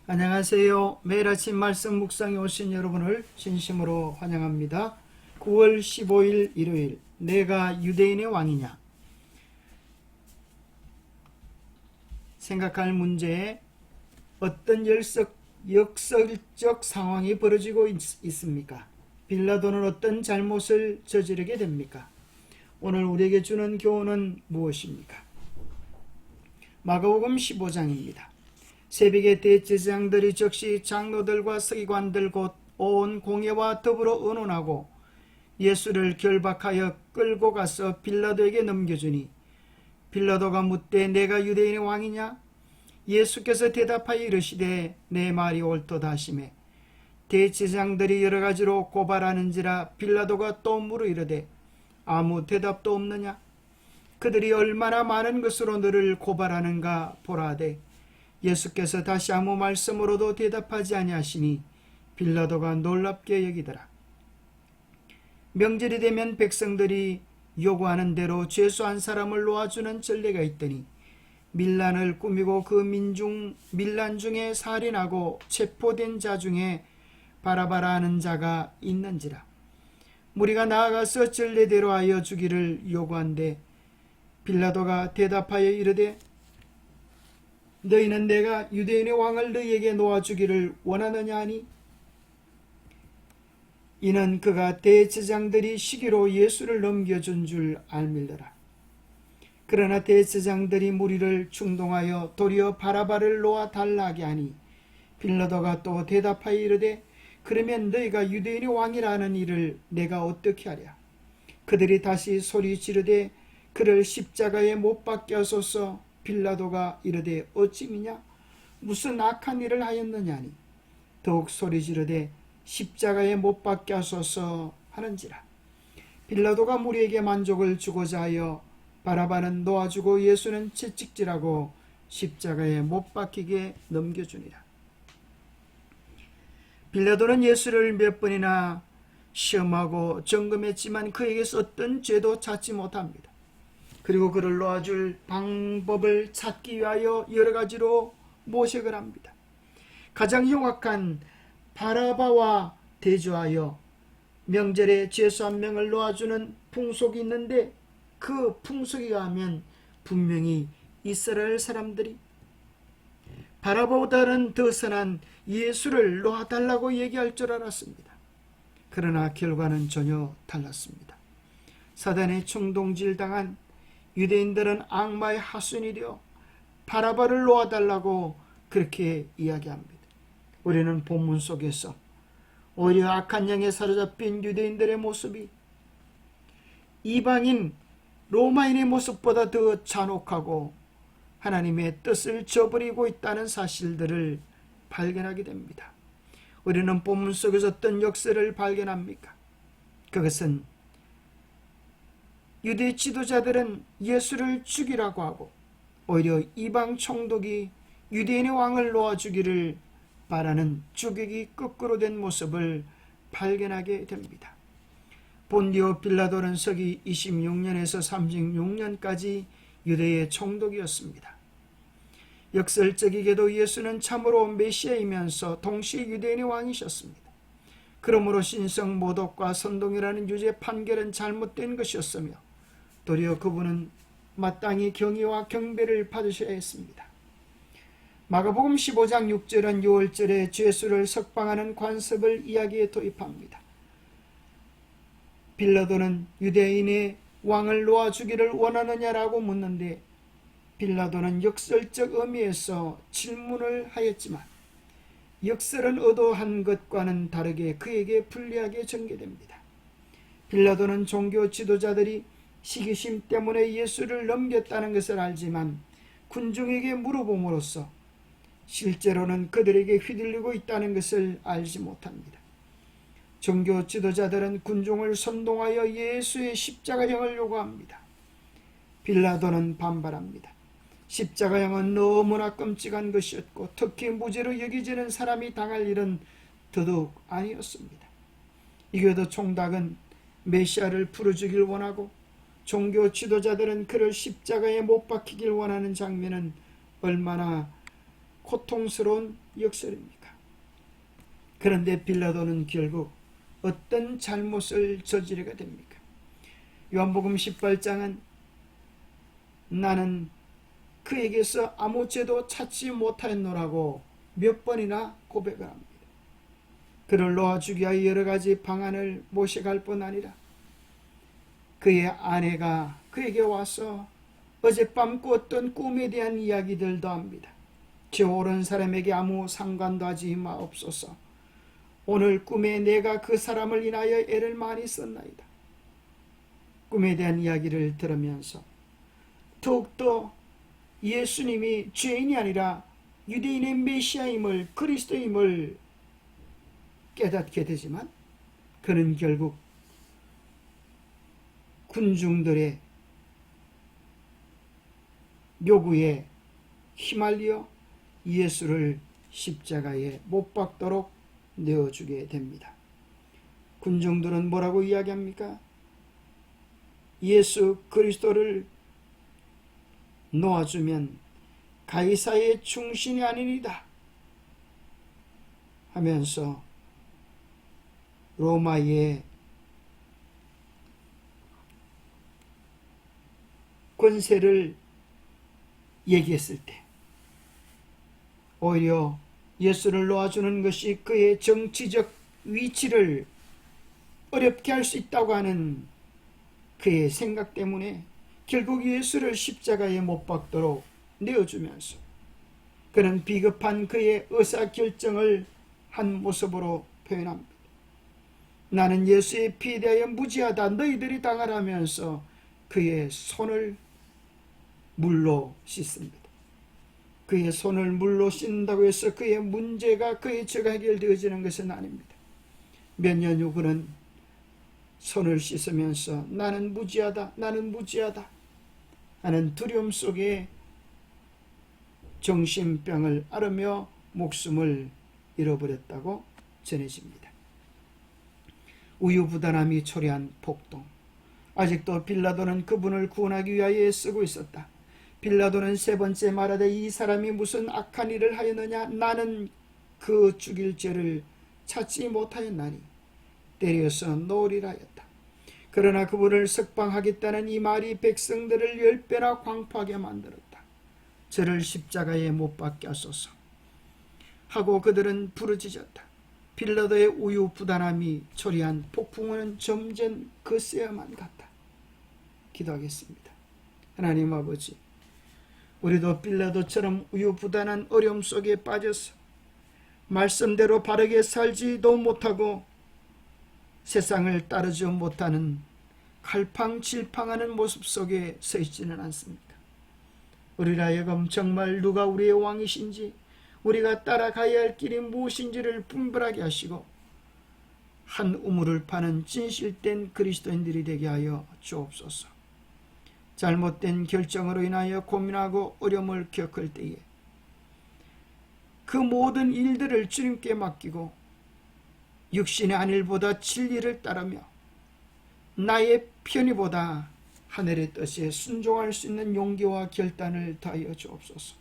안녕하세요. 매일 아침 말씀 묵상에 오신 여러분을 진심으로 환영합니다. 9월 15일 일요일, 내가 유대인의 왕이냐? 생각할 문제에 어떤 역설적 상황이 벌어지고 있습니까? 빌라도는 어떤 잘못을 저지르게 됩니까? 오늘 우리에게 주는 교훈은 무엇입니까? 마가복음 15장입니다. 새벽에 대제사장들이 즉시 장로들과 서기관들 곧 온 공회와 더불어 의논하고 예수를 결박하여 끌고 가서 빌라도에게 넘겨주니 빌라도가 묻되 내가 유대인의 왕이냐? 예수께서 대답하여 이르시되 내 말이 옳도다 하시매 대제사장들이 여러 가지로 고발하는지라 빌라도가 또 물어 이르되 아무 대답도 없느냐? 그들이 얼마나 많은 것으로 너를 고발하는가 보라 하되 예수께서 다시 아무 말씀으로도 대답하지 아니하시니 빌라도가 놀랍게 여기더라. 명절이 되면 백성들이 요구하는 대로 죄수한 사람을 놓아주는 전례가 있더니 밀란을 꾸미고 그 밀란 중에 살인하고 체포된 자 중에 바라바라 하는 자가 있는지라. 무리가 나아가서 전례대로 하여 주기를 요구한데 빌라도가 대답하여 이르되 너희는 내가 유대인의 왕을 너희에게 놓아주기를 원하느냐 하니 이는 그가 대제사장들이 시기로 예수를 넘겨준 줄 알밀더라. 그러나 대제사장들이 무리를 충동하여 도리어 바라바를 놓아달라 하게 하니 빌라도가 또 대답하여 이르되 그러면 너희가 유대인의 왕이라는 일을 내가 어떻게 하랴? 그들이 다시 소리 지르되 그를 십자가에 못 박게 하소서. 빌라도가 이르되 어찌 미냐? 무슨 악한 일을 하였느냐니 더욱 소리 지르되 십자가에 못 박게 하소서 하는지라. 빌라도가 무리에게 만족을 주고자 하여 바라바는 놓아주고 예수는 채찍질하고 십자가에 못 박히게 넘겨주니라. 빌라도는 예수를 몇 번이나 시험하고 점검했지만 그에게서 어떤 죄도 찾지 못합니다. 그리고 그를 놓아줄 방법을 찾기 위하여 여러 가지로 모색을 합니다. 가장 흉악한 바라바와 대조하여 명절에 죄수 한 명을 놓아주는 풍속이 있는데 그 풍속에 가면 분명히 이스라엘 사람들이 바라바보다는 더 선한 예수를 놓아달라고 얘기할 줄 알았습니다. 그러나 결과는 전혀 달랐습니다. 사단의 충동질 당한 유대인들은 악마의 하순이 되어 바라바를 놓아달라고 그렇게 이야기합니다. 우리는 본문 속에서 오히려 악한 영에 사로잡힌 유대인들의 모습이 이방인 로마인의 모습보다 더 잔혹하고 하나님의 뜻을 저버리고 있다는 사실들을 발견하게 됩니다. 우리는 본문 속에서 어떤 역사를 발견합니까? 그것은 유대 지도자들은 예수를 죽이라고 하고 오히려 이방 총독이 유대인의 왕을 놓아주기를 바라는 주객이 거꾸로 된 모습을 발견하게 됩니다. 본디오 빌라도는 서기 26년에서 36년까지 유대의 총독이었습니다. 역설적이게도 예수는 참으로 메시아이면서 동시에 유대인의 왕이셨습니다. 그러므로 신성 모독과 선동이라는 유죄 판결은 잘못된 것이었으며 도리어 그분은 마땅히 경의와 경배를 받으셔야 했습니다. 마가복음 15장 6절은 6월절에 죄수를 석방하는 관습을 이야기에 도입합니다. 빌라도는 유대인의 왕을 놓아주기를 원하느냐라고 묻는데 빌라도는 역설적 의미에서 질문을 하였지만 역설은 의도한 것과는 다르게 그에게 불리하게 전개됩니다. 빌라도는 종교 지도자들이 시기심 때문에 예수를 넘겼다는 것을 알지만 군중에게 물어봄으로써 실제로는 그들에게 휘둘리고 있다는 것을 알지 못합니다. 종교 지도자들은 군중을 선동하여 예수의 십자가형을 요구합니다. 빌라도는 반발합니다. 십자가형은 너무나 끔찍한 것이었고 특히 무죄로 여겨지는 사람이 당할 일은 더더욱 아니었습니다. 이게도 총독은 메시아를 풀어주길 원하고 종교 지도자들은 그를 십자가에 못 박히길 원하는 장면은 얼마나 고통스러운 역설입니까? 그런데 빌라도는 결국 어떤 잘못을 저지르게 됩니까? 요한복음 18장은 나는 그에게서 아무 죄도 찾지 못하였노라고 몇 번이나 고백을 합니다. 그를 놓아주기 위하여 여러 가지 방안을 모셔갈 뿐 아니라 그의 아내가 그에게 와서 어젯밤 꿨던 꿈에 대한 이야기들도 합니다. 저 오른 사람에게 아무 상관도 하지 마옵소서. 오늘 꿈에 내가 그 사람을 인하여 애를 많이 썼나이다. 꿈에 대한 이야기를 들으면서 더욱더 예수님이 죄인이 아니라 유대인의 메시아임을, 그리스도임을 깨닫게 되지만 그는 결국 군중들의 요구에 휘말려 예수를 십자가에 못 박도록 내어주게 됩니다. 군중들은 뭐라고 이야기합니까? 예수 그리스도를 놓아주면 가이사의 충신이 아니니이다 하면서 로마의 권세를 얘기했을 때 오히려 예수를 놓아주는 것이 그의 정치적 위치를 어렵게 할 수 있다고 하는 그의 생각 때문에 결국 예수를 십자가에 못 박도록 내어주면서 그는 비겁한 그의 의사결정을 한 모습으로 표현합니다. 나는 예수의 피에 대하여 무지하다. 너희들이 당하라면서 그의 손을 물로 씻습니다. 그의 손을 물로 씻는다고 해서 그의 문제가, 그의 죄가 해결되어지는 것은 아닙니다. 몇 년 후 그는 손을 씻으면서 나는 무지하다, 나는 무지하다 하는 두려움 속에 정신병을 앓으며 목숨을 잃어버렸다고 전해집니다. 우유부단함이 초래한 폭동. 아직도 빌라도는 그분을 구원하기 위하여 애쓰고 있었다. 빌라도는 세 번째 말하되 이 사람이 무슨 악한 일을 하였느냐? 나는 그 죽일 죄를 찾지 못하였나니 때려서 놓으리라 하였다. 그러나 그분을 석방하겠다는 이 말이 백성들을 10배나 광포하게 만들었다. 저를 십자가에 못 박게 하소서 하고 그들은 부르짖었다. 빌라도의 우유부단함이 초래한 폭풍은 점점 거세어만 갔다. 기도하겠습니다. 하나님 아버지, 우리도 빌라도처럼 우유부단한 어려움 속에 빠져서 말씀대로 바르게 살지도 못하고 세상을 따르지 못하는 갈팡질팡하는 모습 속에 서 있지는 않습니까? 우리라 하여금 정말 누가 우리의 왕이신지, 우리가 따라가야 할 길이 무엇인지를 분별하게 하시고 한 우물을 파는 진실된 그리스도인들이 되게 하여 주옵소서. 잘못된 결정으로 인하여 고민하고 어려움을 겪을 때에 그 모든 일들을 주님께 맡기고 육신의 안일보다 진리를 따르며 나의 편의보다 하늘의 뜻에 순종할 수 있는 용기와 결단을 더하여 주옵소서.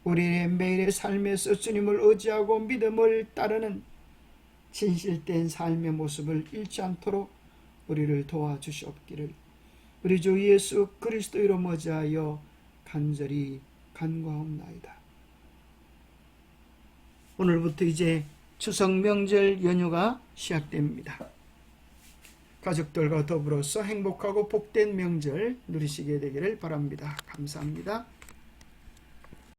우리의 매일의 삶에서 주님을 의지하고 믿음을 따르는 진실된 삶의 모습을 잃지 않도록 우리를 도와주시옵기를 우리 주 예수 그리스도로 머지하여 간절히 간구하옵나이다. 오늘부터 이제 추석 명절 연휴가 시작됩니다. 가족들과 더불어서 행복하고 복된 명절 누리시게 되기를 바랍니다. 감사합니다.